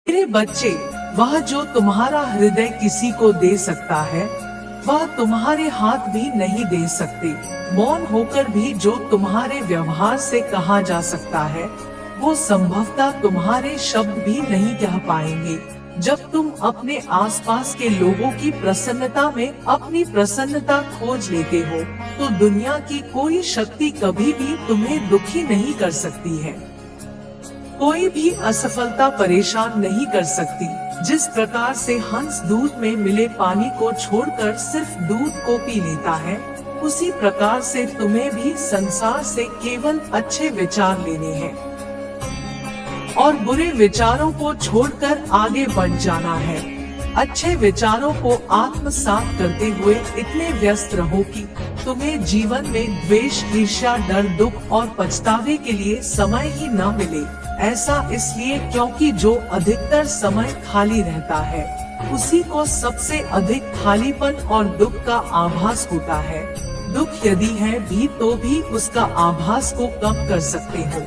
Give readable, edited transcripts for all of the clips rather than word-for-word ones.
मेरे बच्चे, वह जो तुम्हारा हृदय किसी को दे सकता है, वह तुम्हारे हाथ भी नहीं दे सकते। मौन होकर भी जो तुम्हारे व्यवहार से कहा जा सकता है, वो संभवतः तुम्हारे शब्द भी नहीं कह पाएंगे। जब तुम अपने आसपास के लोगों की प्रसन्नता में अपनी प्रसन्नता खोज लेते हो, तो दुनिया की कोई शक्ति कभी भी तुम्हें दुखी नहीं कर सकती है। कोई भी असफलता परेशान नहीं कर सकती। जिस प्रकार से हंस दूध में मिले पानी को छोड़कर सिर्फ दूध को पी लेता है, उसी प्रकार से तुम्हें भी संसार से केवल अच्छे विचार लेने हैं और बुरे विचारों को छोड़कर आगे बढ़ जाना है। अच्छे विचारों को आत्मसात करते हुए इतने व्यस्त रहो कि तुम्हें जीवन में द्वेष, ईर्ष्या, डर, दुख और पछतावे के लिए समय ही न मिले। ऐसा इसलिए क्योंकि जो अधिकतर समय खाली रहता है, उसी को सबसे अधिक खालीपन और दुख का आभास होता है। दुख यदि है भी तो भी उसका आभास को कम कर सकते हो।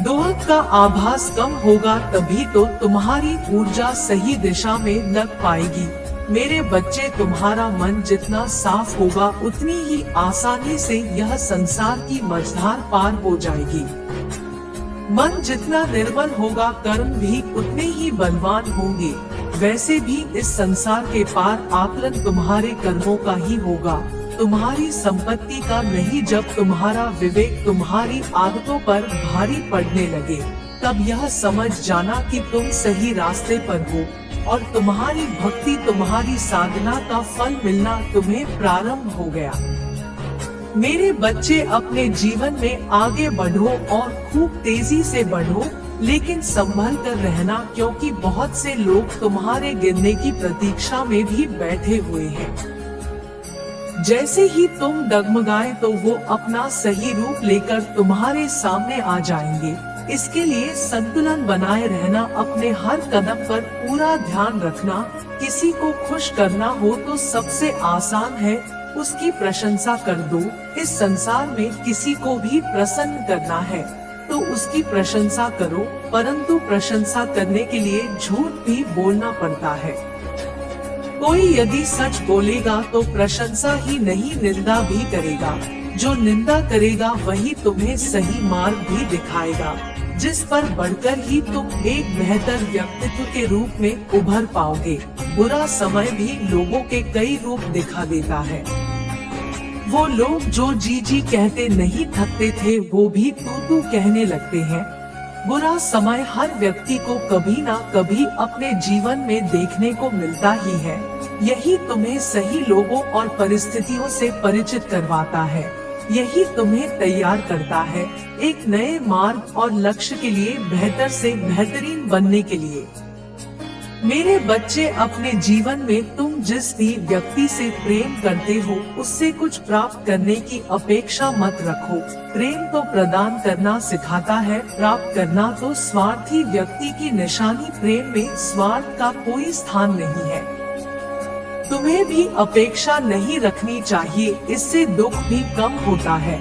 दुख का आभास कम होगा तभी तो तुम्हारी ऊर्जा सही दिशा में लग पाएगी। मेरे बच्चे, तुम्हारा मन जितना साफ होगा, उतनी ही आसानी से यह संसार की मझधार पार हो जाएगी। मन जितना निर्मल होगा, कर्म भी उतने ही बलवान होंगे। वैसे भी इस संसार के पार आकलन तुम्हारे कर्मों का ही होगा, तुम्हारी संपत्ति का नहीं। जब तुम्हारा विवेक तुम्हारी आदतों पर भारी पड़ने लगे, तब यह समझ जाना कि तुम सही रास्ते पर हो और तुम्हारी भक्ति, तुम्हारी साधना का फल मिलना तुम्हें प्रारंभ हो गया। मेरे बच्चे, अपने जीवन में आगे बढ़ो और खूब तेजी से बढ़ो, लेकिन संभल कर रहना, क्योंकि बहुत से लोग तुम्हारे गिरने की प्रतीक्षा में भी बैठे हुए हैं। जैसे ही तुम डगमगाए तो वो अपना सही रूप लेकर तुम्हारे सामने आ जाएंगे। इसके लिए संतुलन बनाए रहना, अपने हर कदम पर पूरा ध्यान रखना। किसी को खुश करना हो तो सबसे आसान है उसकी प्रशंसा कर दो। इस संसार में किसी को भी प्रसन्न करना है तो उसकी प्रशंसा करो, परंतु प्रशंसा करने के लिए झूठ भी बोलना पड़ता है। कोई यदि सच बोलेगा तो प्रशंसा ही नहीं, निंदा भी करेगा। जो निंदा करेगा वही तुम्हें सही मार्ग भी दिखाएगा, जिस पर बढ़कर ही तुम एक बेहतर व्यक्तित्व के रूप में उभर पाओगे। बुरा समय भी लोगों के कई रूप दिखा देता है। वो लोग जो जी जी कहते नहीं थकते थे, वो भी तू तू कहने लगते हैं। बुरा समय हर व्यक्ति को कभी ना कभी अपने जीवन में देखने को मिलता ही है। यही तुम्हें सही लोगों और परिस्थितियों से परिचित करवाता है। यही तुम्हें तैयार करता है एक नए मार्ग और लक्ष्य के लिए, बेहतर से बेहतरीन बनने के लिए। मेरे बच्चे, अपने जीवन में तुम जिस भी व्यक्ति से प्रेम करते हो, उससे कुछ प्राप्त करने की अपेक्षा मत रखो। प्रेम तो प्रदान करना सिखाता है, प्राप्त करना तो स्वार्थी व्यक्ति की निशानी। प्रेम में स्वार्थ का कोई स्थान नहीं है। तुम्हें भी अपेक्षा नहीं रखनी चाहिए, इससे दुख भी कम होता है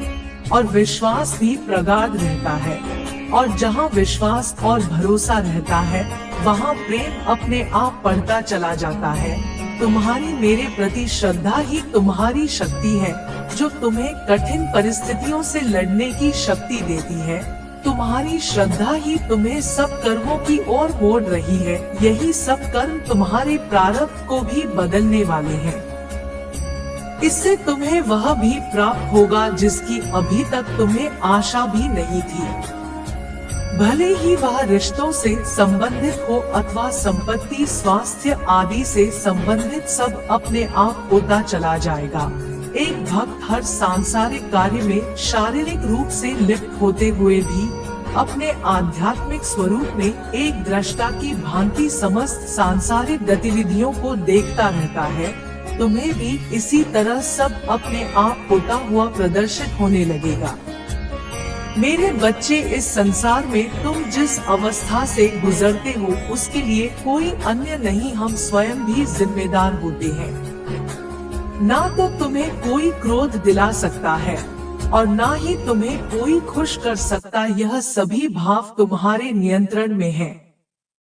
और विश्वास भी प्रगाढ़ रहता है। और जहाँ विश्वास और भरोसा रहता है, वहाँ प्रेम अपने आप बढ़ता चला जाता है। तुम्हारी मेरे प्रति श्रद्धा ही तुम्हारी शक्ति है, जो तुम्हें कठिन परिस्थितियों से लड़ने की शक्ति देती है। तुम्हारी श्रद्धा ही तुम्हें सब कर्मों की ओर मोड़ रही है। यही सब कर्म तुम्हारे प्रारब्ध को भी बदलने वाले हैं। इससे तुम्हें वह भी प्राप्त होगा जिसकी अभी तक तुम्हें आशा भी नहीं थी। भले ही वह रिश्तों से संबंधित हो अथवा संपत्ति, स्वास्थ्य आदि से संबंधित, सब अपने आप होता चला जाएगा। एक भक्त हर सांसारिक कार्य में शारीरिक रूप से लिप्त होते हुए भी अपने आध्यात्मिक स्वरूप में एक दृष्टा की भांति समस्त सांसारिक गतिविधियों को देखता रहता है। तुम्हें भी इसी तरह सब अपने आप होता हुआ प्रदर्शित होने लगेगा। मेरे बच्चे, इस संसार में तुम जिस अवस्था से गुजरते हो, उसके लिए कोई अन्य नहीं, हम स्वयं भी जिम्मेदार होते हैं। ना तो तुम्हें कोई क्रोध दिला सकता है और ना ही तुम्हें कोई खुश कर सकता। यह सभी भाव तुम्हारे नियंत्रण में है।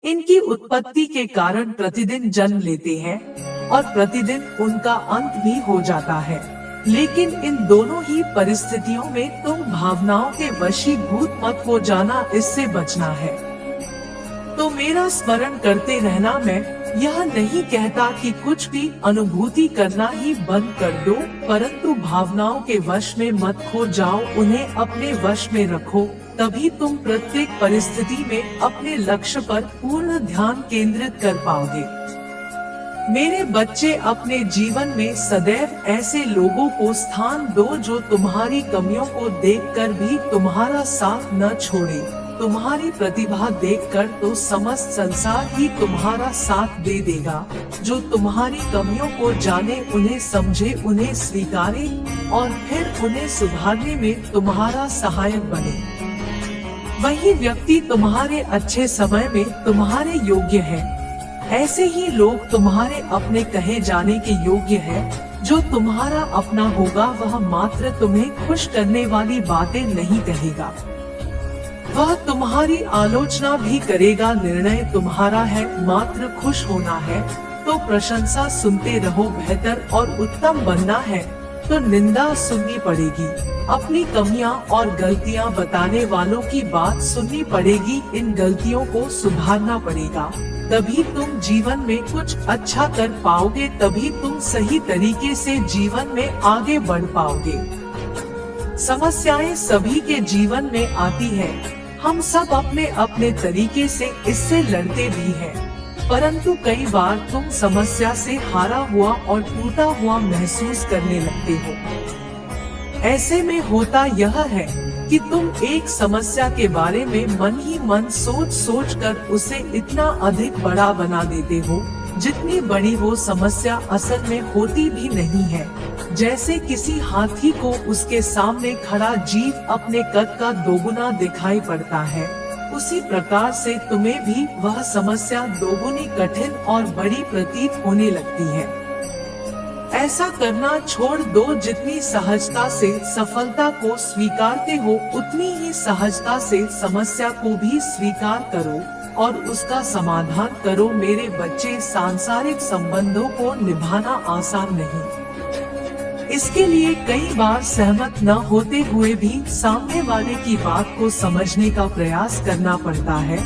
इनकी उत्पत्ति के कारण प्रतिदिन जन्म लेते हैं और प्रतिदिन उनका अंत भी हो जाता है। लेकिन इन दोनों ही परिस्थितियों में तुम भावनाओं के वशीभूत मत हो जाना, इससे बचना है। तो मेरा स्मरण करते रहना। मैं यह नहीं कहता कि कुछ भी अनुभूति करना ही बंद कर दो, परंतु भावनाओं के वश में मत खो जाओ, उन्हें अपने वश में रखो। तभी तुम प्रत्येक परिस्थिति में अपने लक्ष्य पर पूर्ण ध्यान केंद्रित कर पाओगे। मेरे बच्चे, अपने जीवन में सदैव ऐसे लोगों को स्थान दो जो तुम्हारी कमियों को देखकर भी तुम्हारा साथ न छोड़े। तुम्हारी प्रतिभा देखकर तो समस्त संसार ही तुम्हारा साथ दे देगा। जो तुम्हारी कमियों को जाने, उन्हें समझे, उन्हें स्वीकारे और फिर उन्हें सुधारने में तुम्हारा सहायक बने। वही व्यक्ति तुम्हारे अच्छे समय में तुम्हारे योग्य है। ऐसे ही लोग तुम्हारे अपने कहे जाने के योग्य है। जो तुम्हारा अपना होगा वह मात्र तुम्हें खुश करने वाली बातें नहीं कहेगा, वह तुम्हारी आलोचना भी करेगा। निर्णय तुम्हारा है, मात्र खुश होना है तो प्रशंसा सुनते रहो। बेहतर और उत्तम बनना है तो निंदा सुननी पड़ेगी। अपनी कमियां और गलतियां बताने वालों की बात सुननी पड़ेगी। इन गलतियों को सुधारना पड़ेगा, तभी तुम जीवन में कुछ अच्छा कर पाओगे। तभी तुम सही तरीके से जीवन में आगे बढ़ पाओगे। समस्याएं सभी के जीवन में आती है। हम सब अपने अपने तरीके से इससे लड़ते भी हैं। परंतु कई बार तुम समस्या से हारा हुआ और टूटा हुआ महसूस करने लगते हो। ऐसे में होता यह है कि तुम एक समस्या के बारे में मन ही मन सोच कर उसे इतना अधिक बड़ा बना देते हो, जितनी बड़ी वो समस्या असल में होती भी नहीं है। जैसे किसी हाथी को उसके सामने खड़ा जीव अपने कद का दोगुना दिखाई पड़ता है, उसी प्रकार से तुम्हें भी वह समस्या दोगुनी कठिन और बड़ी प्रतीत होने लगती है। ऐसा करना छोड़ दो। जितनी सहजता से सफलता को स्वीकारते हो, उतनी ही सहजता से समस्या को भी स्वीकार करो और उसका समाधान करो। मेरे बच्चे, सांसारिक संबंधों को निभाना आसान नहीं। इसके लिए कई बार सहमत न होते हुए भी सामने वाले की बात को समझने का प्रयास करना पड़ता है।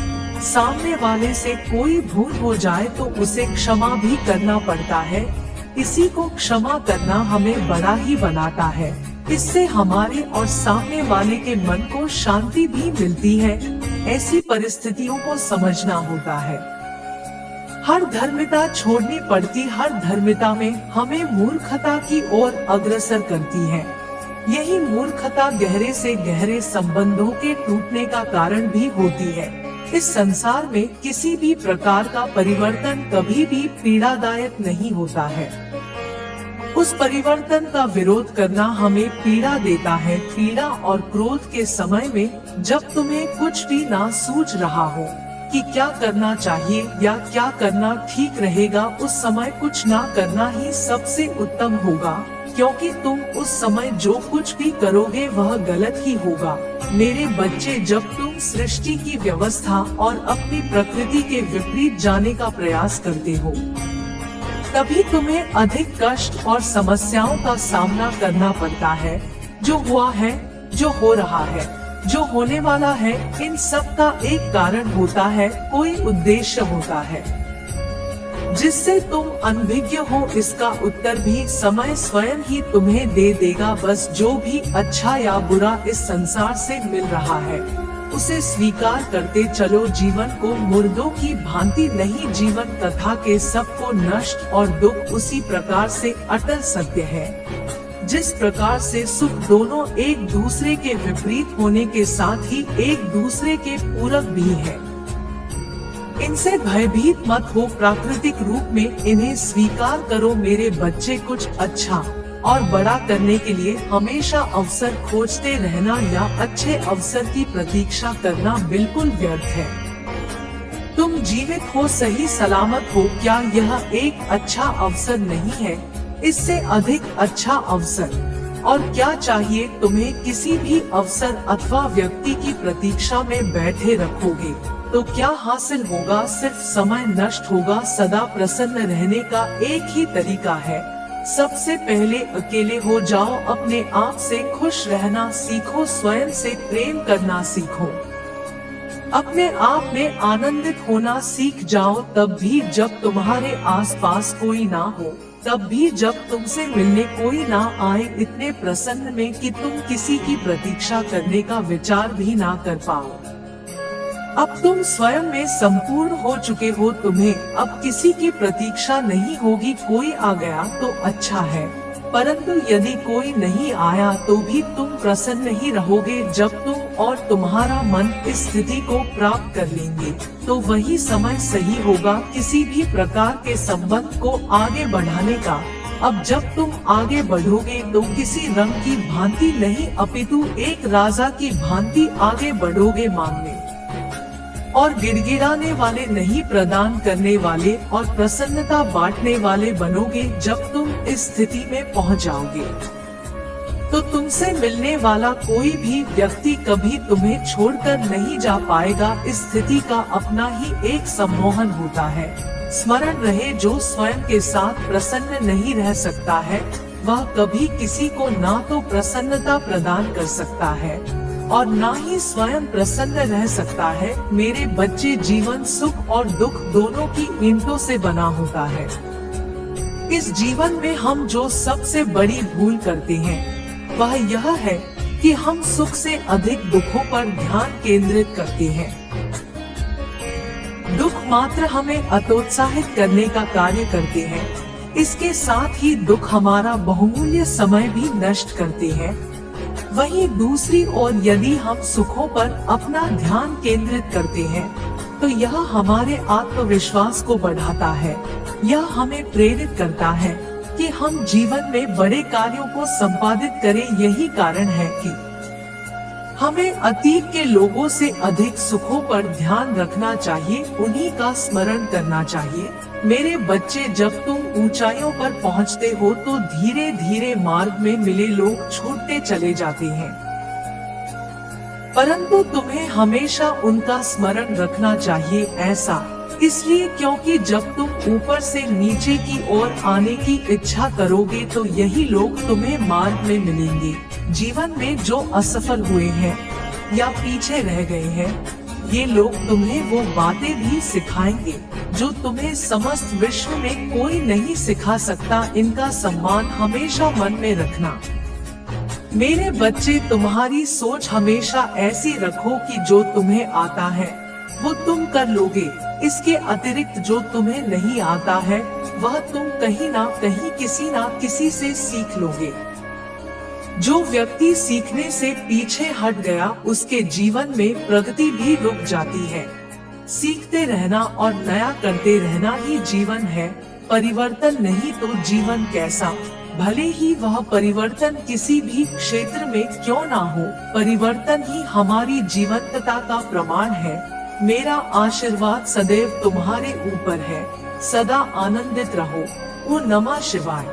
सामने वाले से कोई भूल हो जाए तो उसे क्षमा भी करना पड़ता है। इसी को क्षमा करना हमें बड़ा ही बनाता है। इससे हमारे और सामने वाले के मन को शांति भी मिलती है। ऐसी परिस्थितियों को समझना होता है। हर धर्मिता छोड़नी पड़ती, हर धर्मिता में हमें मूर्खता की ओर अग्रसर करती है। यही मूर्खता गहरे से गहरे संबंधों के टूटने का कारण भी होती है। इस संसार में किसी भी प्रकार का परिवर्तन कभी भी पीड़ादायक नहीं होता है। उस परिवर्तन का विरोध करना हमें पीड़ा देता है। पीड़ा और क्रोध के समय में जब तुम्हें कुछ भी ना सूझ रहा हो कि क्या करना चाहिए या क्या करना ठीक रहेगा, उस समय कुछ ना करना ही सबसे उत्तम होगा, क्योंकि तुम उस समय जो कुछ भी करोगे वह गलत ही होगा। मेरे बच्चे, जब तुम सृष्टि की व्यवस्था और अपनी प्रकृति के विपरीत जाने का प्रयास करते हो, तभी तुम्हें अधिक कष्ट और समस्याओं का सामना करना पड़ता है। जो हुआ है, जो हो रहा है, जो होने वाला है, इन सब का एक कारण होता है, कोई उद्देश्य होता है जिससे तुम अनभिज्ञ हो। इसका उत्तर भी समय स्वयं ही तुम्हें दे देगा। बस जो भी अच्छा या बुरा इस संसार से मिल रहा है, उसे स्वीकार करते चलो। जीवन को मुर्दों की भांति नहीं, जीवन कथा के सबको नष्ट और दुख उसी प्रकार से अटल सत्य है जिस प्रकार से सुख दोनों एक दूसरे के विपरीत होने के साथ ही एक दूसरे के पूरक भी है। इनसे भयभीत मत हो, प्राकृतिक रूप में इन्हें स्वीकार करो। मेरे बच्चे, कुछ अच्छा और बड़ा करने के लिए हमेशा अवसर खोजते रहना या अच्छे अवसर की प्रतीक्षा करना बिल्कुल व्यर्थ है। तुम जीवित हो, सही सलामत हो, क्या यह एक अच्छा अवसर नहीं है? इससे अधिक अच्छा अवसर और क्या चाहिए तुम्हें? किसी भी अवसर अथवा व्यक्ति की प्रतीक्षा में बैठे रखोगे तो क्या हासिल होगा? सिर्फ समय नष्ट होगा। सदा प्रसन्न रहने का एक ही तरीका है, सबसे पहले अकेले हो जाओ, अपने आप से खुश रहना सीखो, स्वयं से प्रेम करना सीखो, अपने आप में आनंदित होना सीख जाओ। तब भी जब तुम्हारे आसपास कोई ना हो, तब भी जब तुमसे मिलने कोई ना आए, इतने प्रसन्न में कि तुम किसी की प्रतीक्षा करने का विचार भी ना कर पाओ। अब तुम स्वयं में संपूर्ण हो चुके हो, तुम्हें अब किसी की प्रतीक्षा नहीं होगी। कोई आ गया तो अच्छा है, परंतु यदि कोई नहीं आया तो भी तुम प्रसन्न ही रहोगे। जब तुम और तुम्हारा मन इस स्थिति को प्राप्त कर लेंगे, तो वही समय सही होगा किसी भी प्रकार के संबंध को आगे बढ़ाने का। अब जब तुम आगे बढ़ोगे तो किसी रंग की भांति नहीं, अपितु एक राजा की भांति आगे बढ़ोगे, मांगने और गिड़गिड़ाने वाले नहीं, प्रदान करने वाले और प्रसन्नता बांटने वाले बनोगे। जब तुम इस स्थिति में पहुंच जाओगे तो तुमसे मिलने वाला कोई भी व्यक्ति कभी तुम्हें छोड़कर नहीं जा पाएगा। इस स्थिति का अपना ही एक सम्मोहन होता है। स्मरण रहे, जो स्वयं के साथ प्रसन्न नहीं रह सकता है, वह कभी किसी को ना तो प्रसन्नता प्रदान कर सकता है और ना ही स्वयं प्रसन्न रह सकता है। मेरे बच्चे, जीवन सुख और दुख दोनों की ईंटों से बना होता है। इस जीवन में हम जो सबसे बड़ी भूल करते हैं वह यह है कि हम सुख से अधिक दुखों पर ध्यान केंद्रित करते हैं। दुख मात्र हमें अतोत्साहित करने का कार्य करते हैं। इसके साथ ही दुख हमारा बहुमूल्य समय भी नष्ट करते हैं। वहीं दूसरी ओर यदि हम सुखों पर अपना ध्यान केंद्रित करते हैं तो यह हमारे आत्मविश्वास को बढ़ाता है। यह हमें प्रेरित करता है कि हम जीवन में बड़े कार्यों को संपादित करें। यही कारण है कि हमें अतीत के लोगों से अधिक सुखों पर ध्यान रखना चाहिए, उन्हीं का स्मरण करना चाहिए। मेरे बच्चे, जब तुम ऊंचाइयों पर पहुंचते हो तो धीरे धीरे मार्ग में मिले लोग छूटते चले जाते हैं, परंतु तुम्हें हमेशा उनका स्मरण रखना चाहिए। ऐसा इसलिए क्योंकि जब तुम ऊपर से नीचे की ओर आने की इच्छा करोगे तो यही लोग तुम्हें मार्ग में मिलेंगे। जीवन में जो असफल हुए हैं या पीछे रह गए हैं, ये लोग तुम्हें वो बातें भी सिखाएंगे जो तुम्हें समस्त विश्व में कोई नहीं सिखा सकता। इनका सम्मान हमेशा मन में रखना। मेरे बच्चे, तुम्हारी सोच हमेशा ऐसी रखो कि जो तुम्हें आता है वो तुम कर लोगे। इसके अतिरिक्त जो तुम्हें नहीं आता है वह तुम कहीं ना कहीं किसी ना किसी से सीख लोगे। जो व्यक्ति सीखने से पीछे हट गया, उसके जीवन में प्रगति भी रुक जाती है। सीखते रहना और नया करते रहना ही जीवन है। परिवर्तन नहीं तो जीवन कैसा? भले ही वह परिवर्तन किसी भी क्षेत्र में क्यों ना हो, परिवर्तन ही हमारी जीवंतता का प्रमाण है। मेरा आशीर्वाद सदैव तुम्हारे ऊपर है। सदा आनंदित रहो। ओम नमः शिवाय।